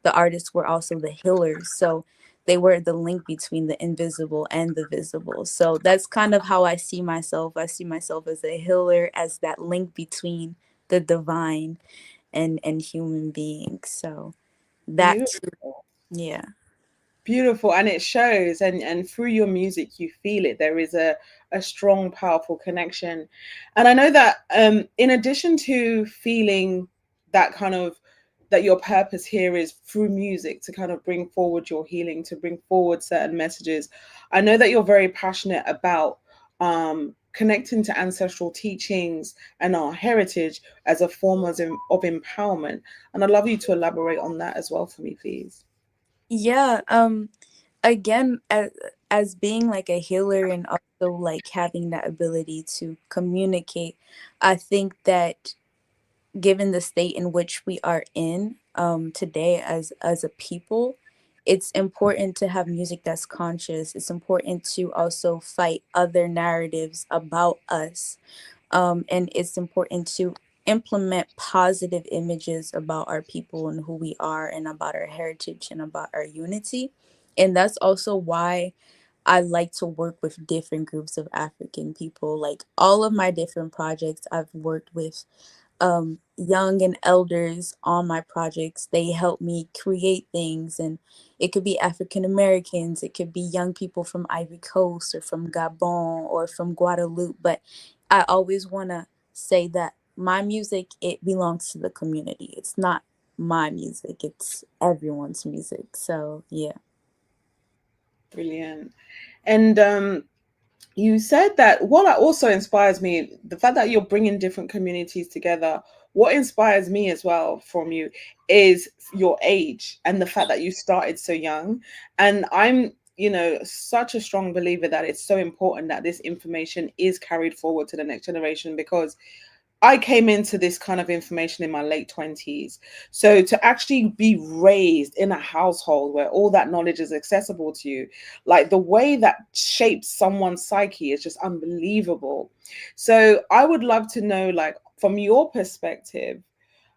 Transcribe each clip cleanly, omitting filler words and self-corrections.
the artists were also the healers. So they were the link between the invisible and the visible. So that's kind of how I see myself. I see myself as a healer, as that link between the divine and human beings. So that too, Beautiful. yeah. Beautiful, and it shows, and through your music you feel it. There is a strong, powerful connection. And I know that in addition to feeling that kind of, that your purpose here is through music to kind of bring forward your healing, to bring forward certain messages, I know that you're very passionate about connecting to ancestral teachings and our heritage as a form of empowerment. And I'd love you to elaborate on that as well for me, please. Yeah, again, as being like a healer and also like having that ability to communicate, I think that given the state in which we are in today as a people, it's important to have music that's conscious. It's important to also fight other narratives about us, and it's important to implement positive images about our people and who we are and about our heritage and about our unity. And that's also why I like to work with different groups of African people. Like all of my different projects, I've worked with young and elders on my projects. They help me create things, and it could be African Americans, it could be young people from Ivory Coast or from Gabon or from Guadeloupe. But I always want to say that my music, it belongs to the community. It's not my music, it's everyone's music. So yeah. Brilliant. And you said that what also inspires me, the fact that you're bringing different communities together. What inspires me as well from you is your age and the fact that you started so young. And I'm, such a strong believer that it's so important that this information is carried forward to the next generation, because I came into this kind of information in my late 20s. So to actually be raised in a household where all that knowledge is accessible to you, like the way that shapes someone's psyche is just unbelievable. So I would love to know, like, from your perspective,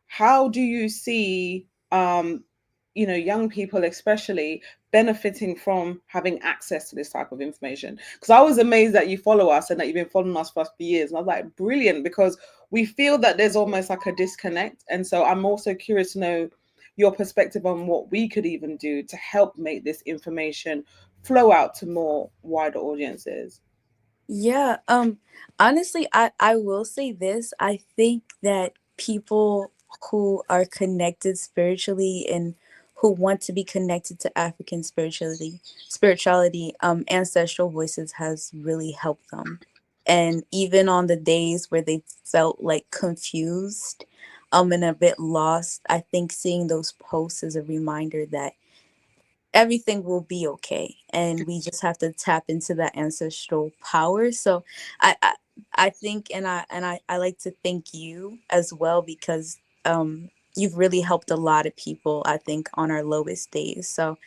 how do you see young people especially benefiting from having access to this type of information? Because I was amazed that you follow us and that you've been following us for years, and I was like, brilliant, because we feel that there's almost like a disconnect. And so I'm also curious to know your perspective on what we could even do to help make this information flow out to more wider audiences. Yeah, honestly, I will say this. I think that people who are connected spiritually and who want to be connected to African spirituality, Ancestral Voices has really helped them. And even on the days where they felt like confused, and a bit lost, I think seeing those posts is a reminder that everything will be okay, and we just have to tap into that ancestral power. So I I think, and I like to thank you as well, because you've really helped a lot of people, I think, on our lowest days. So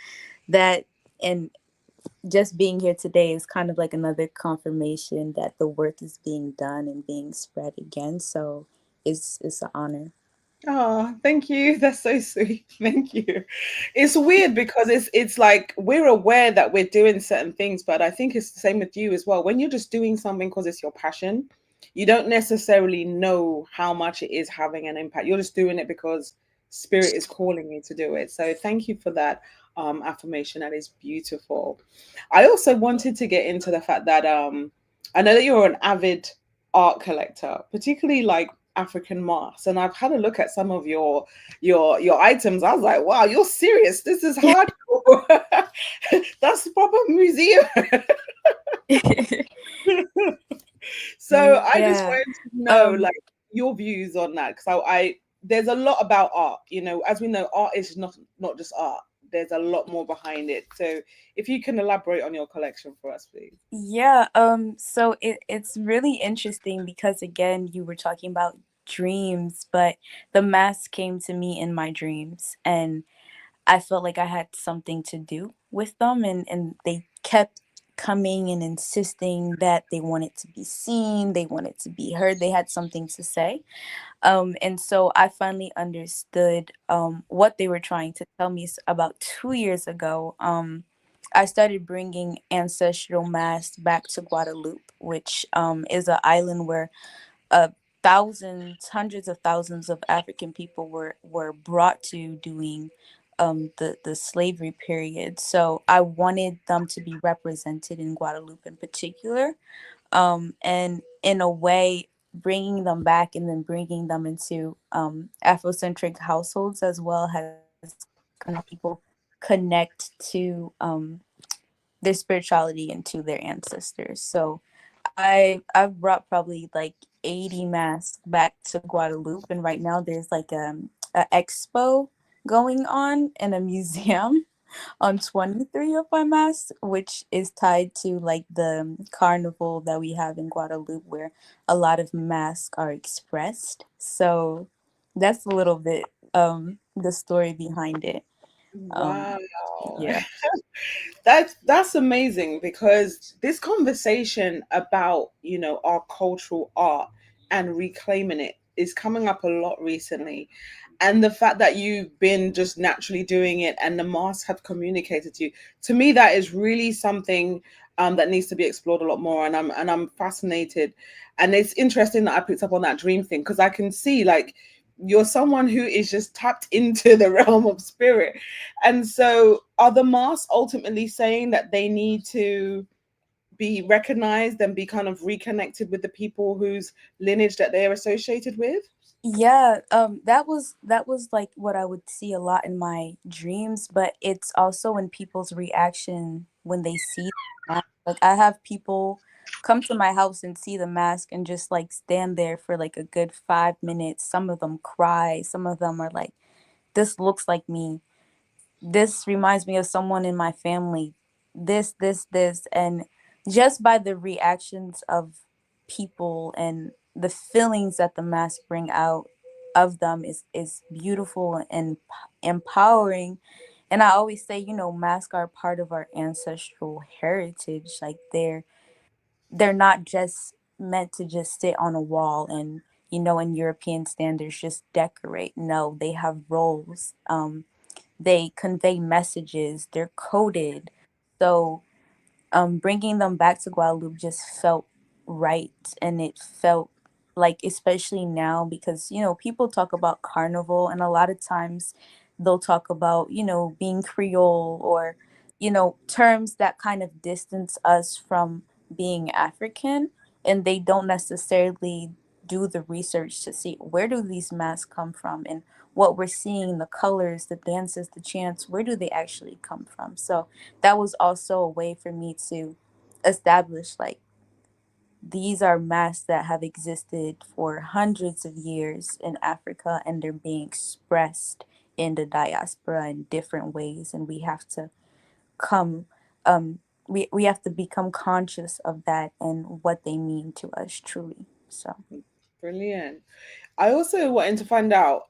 that, and just being here today is kind of like another confirmation that the work is being done and being spread again. So it's an honor. Oh, thank you. That's so sweet. Thank you. It's weird because it's like we're aware that we're doing certain things, but I think it's the same with you as well. When you're just doing something because it's your passion, you don't necessarily know how much it is having an impact. You're just doing it because spirit is calling you to do it. So thank you for that affirmation. That is beautiful. I also wanted to get into the fact that I know that you're an avid art collector, particularly like African masks, and I've had a look at some of your items. I was like, wow, you're serious. This is hardcore. That's proper museum. So I just Yeah. wanted to know, um like, your views on that, because I there's a lot about art. As we know, art is not just art. There's a lot more behind it. So if you can elaborate on your collection for us, please. Yeah, so it's really interesting because again, you were talking about dreams, but the mask came to me in my dreams, and I felt like I had something to do with them, and they kept coming and insisting that they wanted to be seen, they wanted to be heard, they had something to say. And so I finally understood what they were trying to tell me about 2 years ago. I started bringing ancestral mass back to Guadeloupe, which is an island where thousands, hundreds of thousands of African people were brought to doing the slavery period. So I wanted them to be represented in Guadeloupe in particular, and in a way bringing them back and then bringing them into Afrocentric households as well has kind of helped people connect to their spirituality and to their ancestors. So I've brought probably like 80 masks back to Guadeloupe, and right now there's like a expo going on in a museum on 23 of my masks, which is tied to like the carnival that we have in Guadeloupe, where a lot of masks are expressed. So that's a little bit the story behind it. Wow. Um, yeah. That's amazing because this conversation about, our cultural art and reclaiming it is coming up a lot recently. And the fact that you've been just naturally doing it and the masks have communicated to me, that is really something that needs to be explored a lot more. And I'm fascinated. And it's interesting that I picked up on that dream thing because I can see like you're someone who is just tapped into the realm of spirit. And so, are the masks ultimately saying that they need to be recognized and be kind of reconnected with the people whose lineage that they are associated with? Yeah, that was like what I would see a lot in my dreams, but it's also in people's reaction when they see the mask. Like I have people come to my house and see the mask and just like stand there for like a good 5 minutes. Some of them cry, some of them are like, "This looks like me. This reminds me of someone in my family, this, and just by the reactions of people and the feelings that the masks bring out of them is beautiful and empowering. And I always say, masks are part of our ancestral heritage. Like they're not just meant to just sit on a wall and in European standards just decorate. No, they have roles. They convey messages, they're coded. So bringing them back to Guadeloupe just felt right. And it felt like, especially now, because, people talk about carnival, and a lot of times they'll talk about, being Creole, or, terms that kind of distance us from being African. And they don't necessarily do the research to see where do these masks come from, and what we're seeing, the colors, the dances, the chants, where do they actually come from? So that was also a way for me to establish like these are masks that have existed for hundreds of years in Africa, and they're being expressed in the diaspora in different ways, and we have to come we have to become conscious of that and what they mean to us truly. So Brilliant. I also wanted to find out,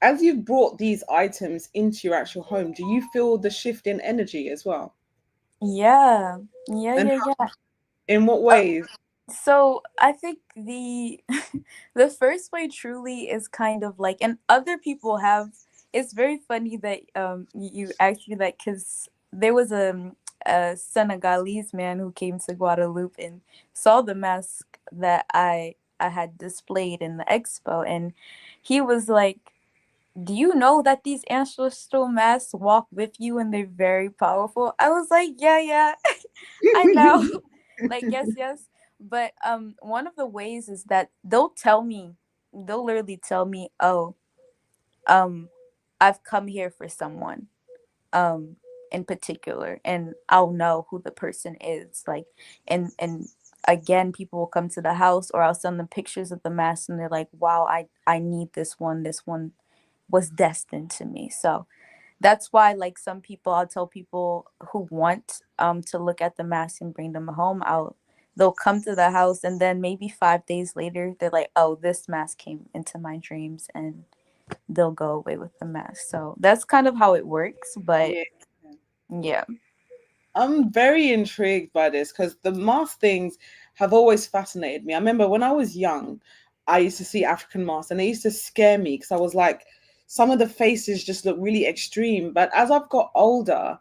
as you've brought these items into your actual home, do you feel the shift in energy as well? yeah, yeah, And yeah, yeah. in what Uh, ways? So I think the the first way truly is kind of like, and other people have. It's very funny that you asked me that, because there was a Senegalese man who came to Guadeloupe and saw the mask that I had displayed in the expo, and he was like, "Do you know that these ancestral masks walk with you and they're very powerful?" I was like, "Yeah, yeah." I know. Like, yes, yes. But one of the ways is that they'll literally tell me, "Oh, um I've come here for someone um in particular," and I'll know who the person is. Like, and again, people will come to the house, or I'll send them pictures of the mask, and they're like, "Wow, I need this one. This one was destined to me." So that's why, like, some people, I'll tell people who want to look at the mask and bring them home, they'll come to the house, and then maybe 5 days later they're like, "Oh, this mask came into my dreams," and they'll go away with the mask. So that's kind of how it works. But Yeah. yeah. I'm very intrigued by this because the mask things have always fascinated me. I remember when I was young, I used to see African masks and they used to scare me because I was like, some of the faces just look really extreme. But as I've got older,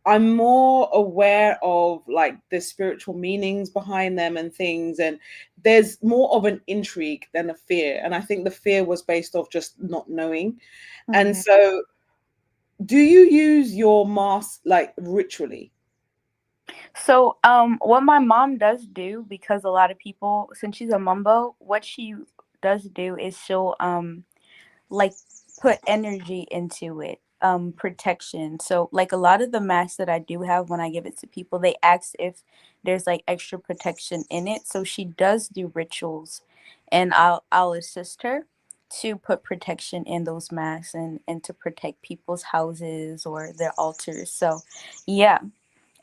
I'm more aware of like the spiritual meanings behind them and things. And there's more of an intrigue than a fear. And I think the fear was based off just not knowing. And Mhm. so, do you use your mask like ritually? So, what my mom does do, because a lot of people, since she's a mumbo, what she does do is she'll like put energy into it, protection. So like a lot of the masks that I do have, when I give it to people, they ask if there's like extra protection in it. So she does do rituals, and I'll assist her to put protection in those masks, and to protect people's houses or their altars. So yeah.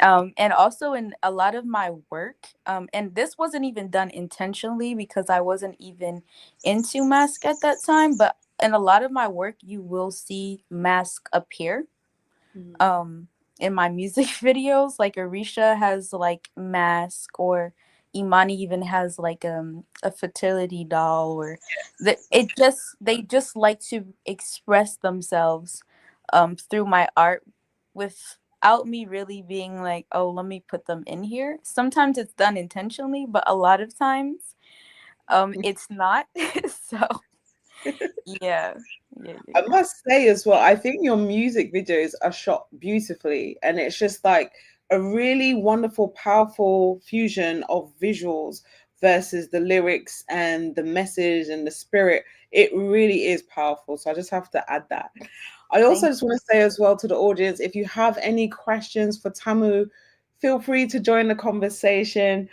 And also in a lot of my work, and this wasn't even done intentionally because I wasn't even into mask at that time, but in a lot of my work, you will see mask appear Mm. um in my music videos. Like Arisha has like mask, or Imani even has like a fertility doll, or it just they just like to express themselves through my art without me really being like, oh, let me put them in here. Sometimes it's done intentionally, but a lot of times it's not. So yeah. Yeah, yeah, I yeah. must say as well, I think your music videos are shot beautifully, and it's just like a really wonderful, powerful fusion of visuals versus the lyrics and the message and the spirit. It really is powerful. So I just have to add that. I also Thank just want to say as well to the audience, if you have any questions for Tamu, feel free to join the conversation.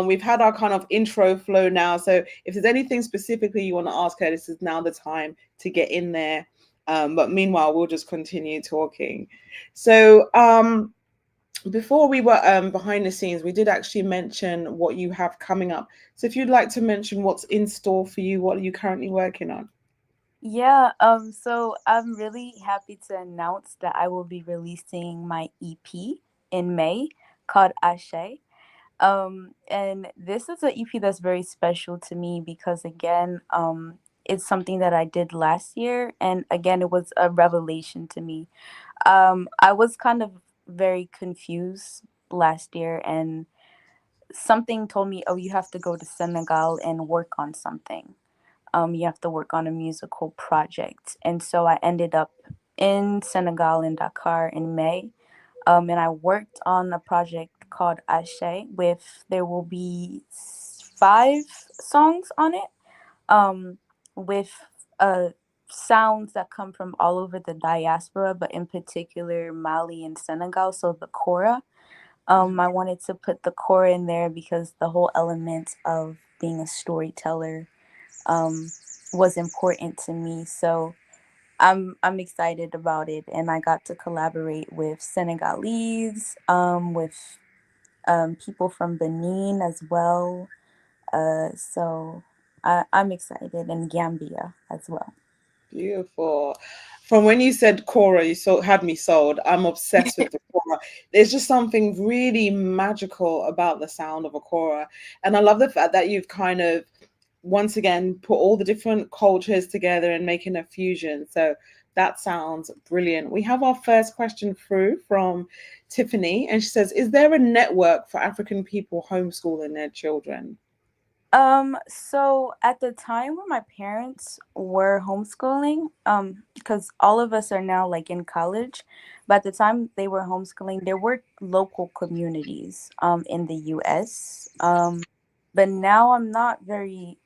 We've had our kind of intro flow now. So if there's anything specifically you want to ask her, this is now the time to get in there. But meanwhile, we'll just continue talking. So before we were behind the scenes, we did actually mention what you have coming up. So if you'd like to mention what's in store for you, what are you currently working on? Yeah, so I'm really happy to announce that I will be releasing my EP in May called Ashe. And this is an EP that's very special to me because again, it's something that I did last year, and again, it was a revelation to me. I was kind of very confused last year, and something told me, "Oh, you have to go to Senegal and work on something. You have to work on a musical project." And so I ended up in Senegal, in Dakar, in May. And I worked on a project called Ashe, with there will be five songs on it, um, with sounds that come from all over the diaspora, but in particular Mali and Senegal. So the kora. I wanted to put the kora in there because the whole element of being a storyteller um, was important to me. So I'm excited about it, and I got to collaborate with Senegalese, with people from Benin as well. So I'm excited, and Gambia as well. Beautiful. From when you said Cora, you so had me sold. I'm obsessed with the Cora. There's just something really magical about the sound of a Cora. And I love the fact that you've kind of once again put all the different cultures together and making a fusion. So that sounds brilliant. We have our first question through from Tiffany, and she says, is there a network for African people homeschooling their children? So at the time when my parents were homeschooling, because all of us are now like in college, but at the time they were homeschooling, there were local communities in the US. But now I'm not very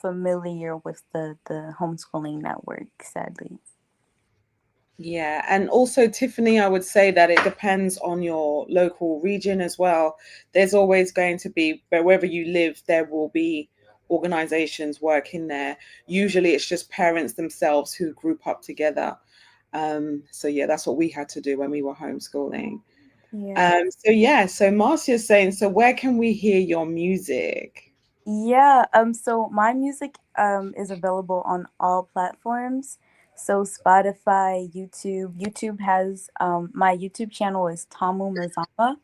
familiar with the homeschooling network, sadly. Yeah, and also Tiffany, I would say that it depends on your local region as well. There's always going to be, wherever you live, there will be organizations working there. Usually it's just parents themselves who group up together. So yeah, that's what we had to do when we were homeschooling. Yeah. So yeah, so Marcia's saying, so where can we hear your music? Yeah, so my music is available on all platforms. So Spotify, YouTube. YouTube has my YouTube channel is Tamu Mazama.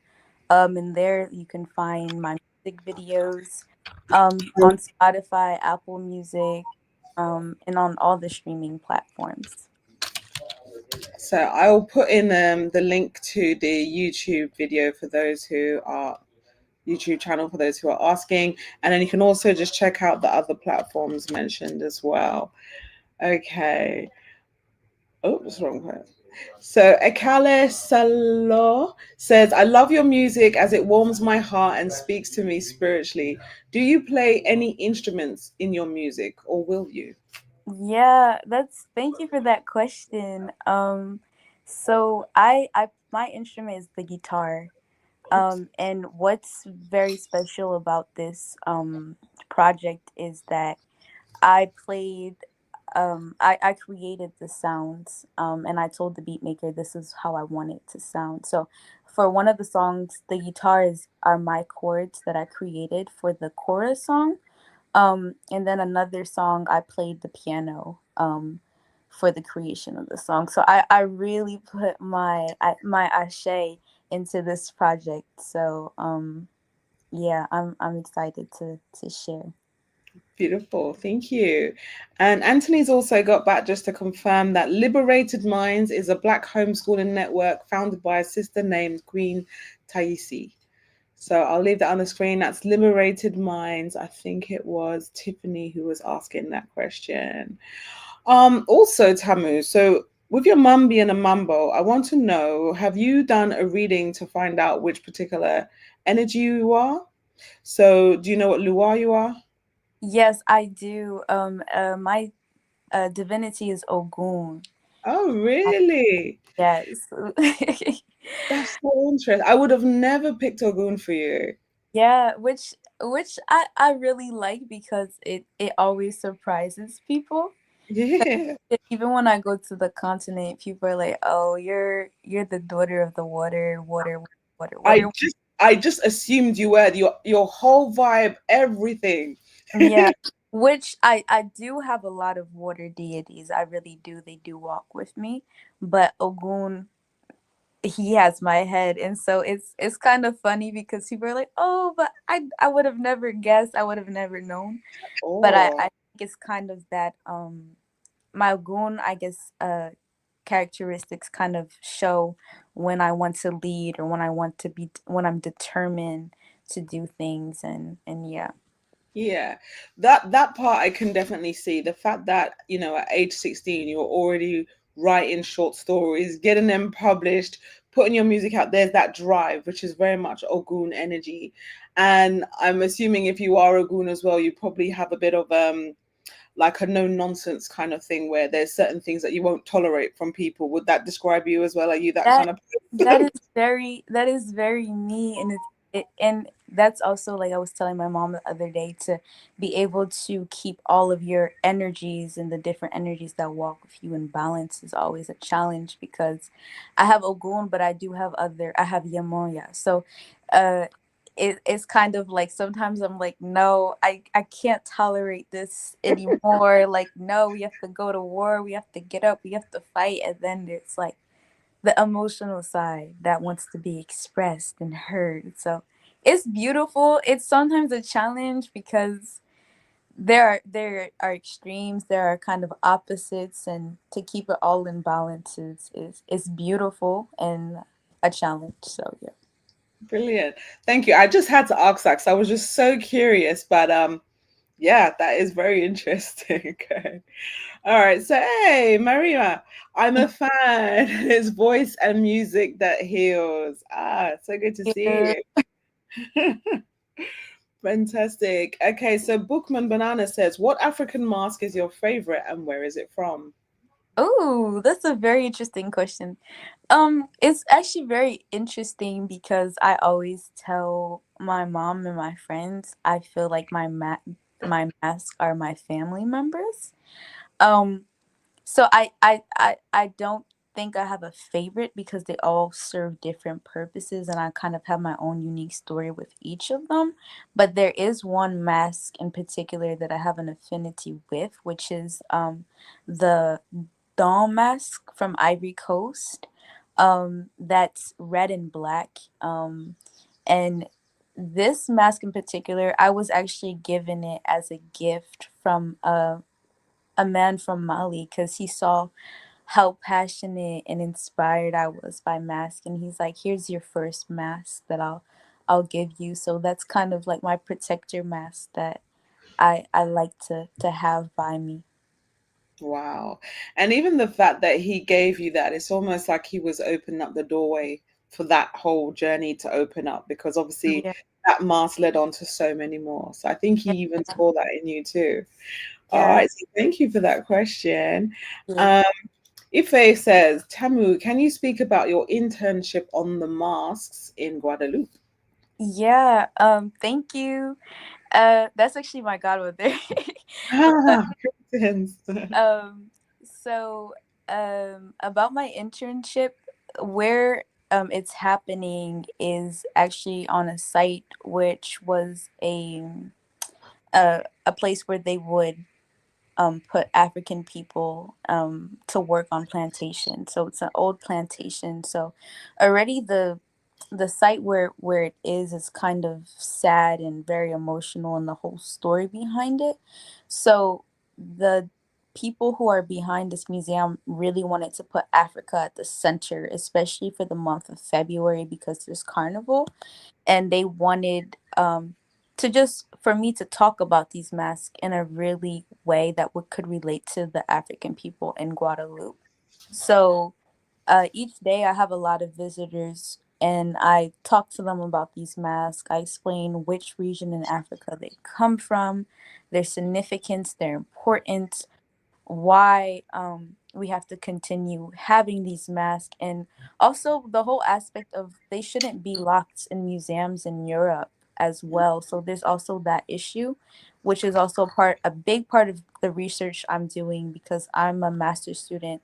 And there you can find my music videos. On Spotify, Apple Music, and on all the streaming platforms. So I'll put in the link to the YouTube video for those who are YouTube channel for those who are asking, and then you can also just check out the other platforms mentioned as well. Okay. Oops, wrong one. So Ekale Salo says, I love your music as it warms my heart and speaks to me spiritually. Do you play any instruments in your music or will you? Yeah, that's thank you for that question. So I my instrument is the guitar. Oops. And what's very special about this project is that I played I created the sounds, and I told the beat maker this is how I want it to sound. So for one of the songs, the guitars are my chords that I created for the chorus song. And then another song I played the piano for the creation of the song. So I really put my ashe into this project. So yeah, I'm excited to share. Beautiful, thank you. And Anthony's also got back just to confirm that Liberated Minds is a black homeschooling network founded by a sister named Queen Taisi. So I'll leave that on the screen. That's Liberated Minds. I think it was Tiffany who was asking that question. Also, Tamu, so with your mum being a mambo, I want to know, have you done a reading to find out which particular energy you are? So do you know what Lua you are? Yes, I do. My divinity is Ogun. Oh, really? Yes. That's so interesting. I would have never picked Ogun for you. Yeah, which I really like because it always surprises people. Yeah. Even when I go to the continent, people are like, "Oh, you're the daughter of the water, water, water, I water." just I just assumed you were your whole vibe, everything. Yeah, which I do have a lot of water deities. I really do. They do walk with me, but Ogun, he has my head, and so it's kind of funny because people are like, "Oh, but I would have never guessed. I would have never known." But I Oh, think it's kind of that my Ogun, I guess, characteristics kind of show when I want to lead or when I want to be when I'm determined to do things, and yeah. yeah. That part I can definitely see. The fact that, at age 16 you're already writing short stories, getting them published, putting your music out, there's that drive, which is very much Ogun energy. And I'm assuming if you are Ogun as well, you probably have a bit of like a no nonsense kind of thing where there's certain things that you won't tolerate from people. Would that describe you as well? Are you that That kind of that person? is very me, and and that's also like I was telling my mom the other day, to be able to keep all of your energies and the different energies that walk with you in balance is always a challenge because I have Ogun, but I have Yemanja. So uh it's kind of like sometimes I'm like, no, I can't tolerate this anymore. Like, no, we have to go to war, we have to get up, we have to fight. And then it's like the emotional side that wants to be expressed and heard. So it's beautiful. It's sometimes a challenge because there are extremes, there are kind of opposites, and to keep it all in balance is beautiful and a challenge. So yeah. Brilliant. Thank you. I just had to ask that because I was just so curious, but yeah, that is very interesting. Okay. All right. So hey, Maria, I'm a fan. His voice and music that heals. Ah, so good to Yeah. see you. Fantastic. Okay, so Bookman Banana says, what African mask is your favorite and where is it from? Oh, that's a very interesting question. It's actually very interesting because I always tell my mom and my friends I feel like my masks are my family members. Um, so I don't think I have a favorite because they all serve different purposes and I kind of have my own unique story with each of them. But there is one mask in particular that I have an affinity with, which is the Dawn mask from Ivory Coast. That's red and black. And this mask in particular, I was actually given it as a gift from a man from Mali because he saw how passionate and inspired I was by mask, and he's like, "Here's your first mask that I'll give you." So that's kind of like my protector mask that I like to have by me. Wow. And even the fact that he gave you that, it's almost like he was opening up the doorway for that whole journey to open up because obviously Yeah, that mask led on to so many more. So I think he yeah, even saw that in you too. All yeah. right. So thank you for that question. Yeah. Um, Ife says, Tamu, can you speak about your internship on the masks in Guadeloupe? Yeah, thank you. That's actually my godmother. But Ah, coincidence. um, so about my internship, where it's happening is actually on a site which was a place where they would put African people to work on plantation. So it's an old plantation. So already the site where it is kind of sad and very emotional, and the whole story behind it. So the people who are behind this museum really wanted to put Africa at the center, especially for the month of February because there's carnival, and they wanted to just for me to talk about these masks in a really way that would could relate to the African people in Guadeloupe. So each day I have a lot of visitors and I talk to them about these masks. I explain which region in Africa they come from, their significance, their importance, why we have to continue having these masks, and also the whole aspect of they shouldn't be locked in museums in Europe as well. So there's also that issue, which is also a big part of the research I'm doing because I'm a master's student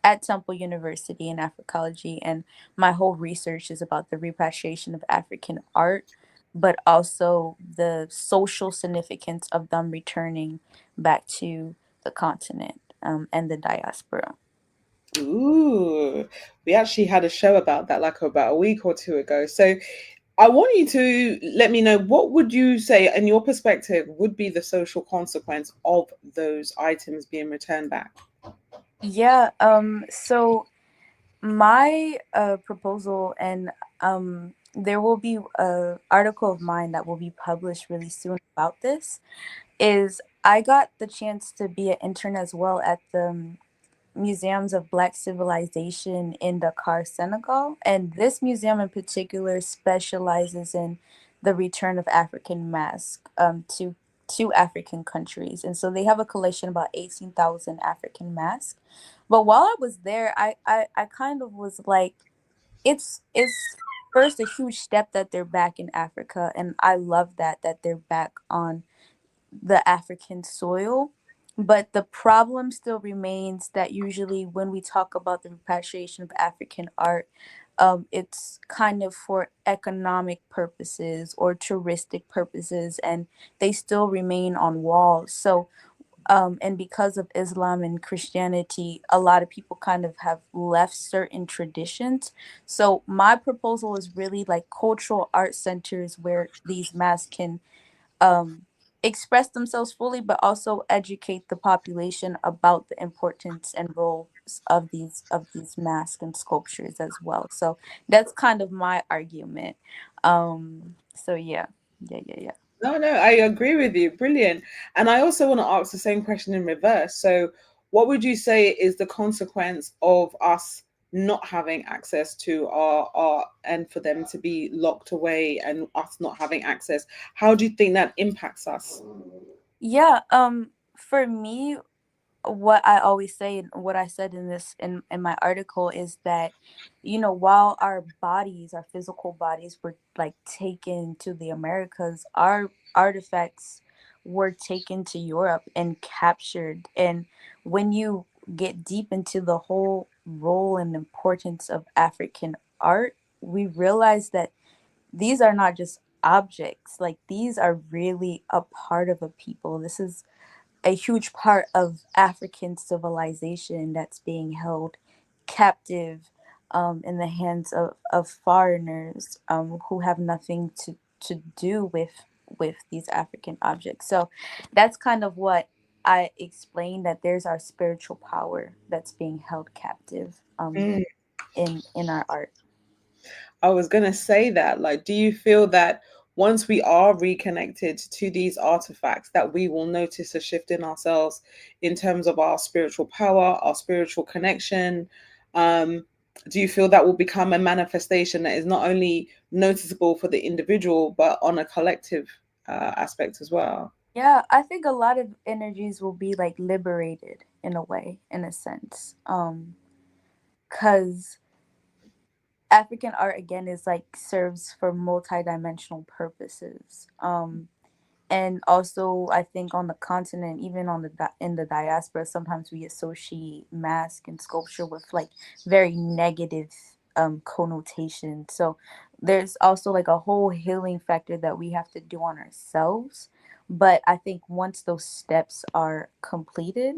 at Temple University in Africology, and my whole research is about the repatriation of African art, but also the social significance of them returning back to the continent and the diaspora. Ooh, we actually had a show about that like about a week or two ago. So I want you to let me know what would you say, in your perspective, would be the social consequence of those items being returned back? Yeah, so my proposal, and there will be a article of mine that will be published really soon about this, is I got the chance to be an intern as well at the museums of Black civilization in Dakar, Senegal. And this museum in particular specializes in the return of African masks to African countries. And so they have a collection of about 18,000 African masks. But while I was there, I kind of was like, it's first a huge step that they're back in Africa. And I love that they're back on the African soil. But the problem still remains that usually when we talk about the repatriation of African art, it's kind of for economic purposes or touristic purposes, and they still remain on walls. So, and because of Islam and Christianity, a lot of people kind of have left certain traditions. So, my proposal is really like cultural art centers where these masks can um, express themselves fully, but also educate the population about the importance and roles of these masks and sculptures as well. So that's kind of my argument. So yeah, yeah. No, no, I agree with you. Brilliant. And I also want to ask the same question in reverse. So, what would you say is the consequence of us not having access to our art and for them to be locked away and us not having access? How do you think that impacts us? Yeah. For me, what I always say and what I said in this in my article is that, while our bodies, our physical bodies were like taken to the Americas, our artifacts were taken to Europe and captured. And when you get deep into the whole role and importance of African art, we realize that these are not just objects, like these are really a part of a people. This is a huge part of African civilization that's being held captive in the hands of foreigners who have nothing to do with these African objects. So that's kind of what I explained, that there's our spiritual power that's being held captive Mm. in our art. I was going to say that, like, do you feel that once we are reconnected to these artifacts, that we will notice a shift in ourselves in terms of our spiritual power, our spiritual connection? Um, do you feel that will become a manifestation that is not only noticeable for the individual, but on a collective aspect as well? Yeah, I think a lot of energies will be like liberated in a way, in a sense. Cuz African art again is like serves for multidimensional purposes. And also I think on the continent, even on the in the diaspora, sometimes we associate mask and sculpture with like very negative connotation. So there's also like a whole healing factor that we have to do on ourselves. But I think once those steps are completed,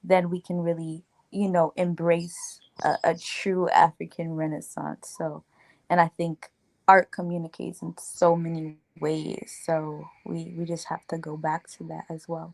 then we can really, embrace a true African renaissance. So, and I think art communicates in so many ways. So we just have to go back to that as well.